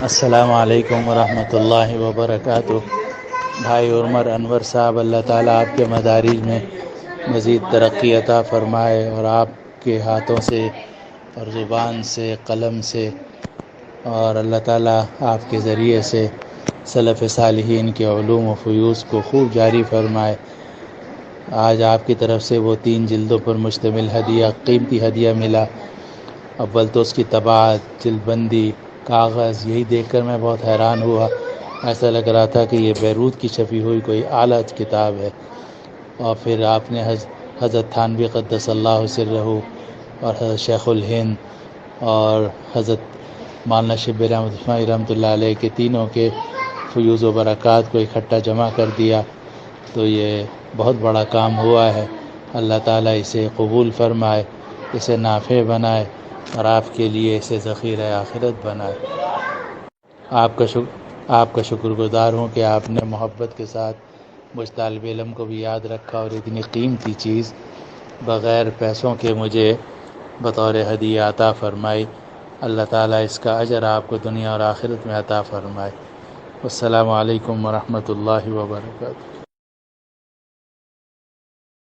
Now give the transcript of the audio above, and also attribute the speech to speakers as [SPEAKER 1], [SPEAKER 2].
[SPEAKER 1] السلام علیکم ورحمۃ اللہ وبرکاتہ۔ بھائی عمر انور صاحب، اللہ تعالیٰ آپ کے مدارج میں مزید ترقی عطا فرمائے، اور آپ کے ہاتھوں سے اور زبان سے، قلم سے، اور اللہ تعالیٰ آپ کے ذریعے سے سلف صالحین کے علوم و فیوض کو خوب جاری فرمائے۔ آج آپ کی طرف سے وہ 3 جلدوں پر مشتمل قیمتی ہدیہ ملا۔ اول تو اس کی طباعت، جلد بندی، کاغذ، یہی دیکھ کر میں بہت حیران ہوا۔ ایسا لگ رہا تھا کہ یہ بیروت کی چھپی ہوئی کوئی اعلیٰ کتاب ہے۔ اور پھر آپ نے حضرت تھانوی قدس اللہ سرہ اور حضرت شیخ الہند اور حضرت مولانا شبلی احمد عثمانی رحمۃ اللہ علیہ کے تینوں کے فیوض و برکات کو اکٹھا جمع کر دیا، تو یہ بہت بڑا کام ہوا ہے۔ اللہ تعالیٰ اسے قبول فرمائے، اسے نافع بنائے، اور آپ کے لیے اسے ذخیرہ آخرت بنائے۔ آپ کا شکر گزار ہوں کہ آپ نے محبت کے ساتھ مجھ طالب علم کو بھی یاد رکھا اور اتنی قیمتی چیز بغیر پیسوں کے مجھے بطور ہدیہ عطا فرمائی۔ اللہ تعالیٰ اس کا اجر آپ کو دنیا اور آخرت میں عطا فرمائے۔ السلام علیکم ورحمۃ اللہ وبرکاتہ۔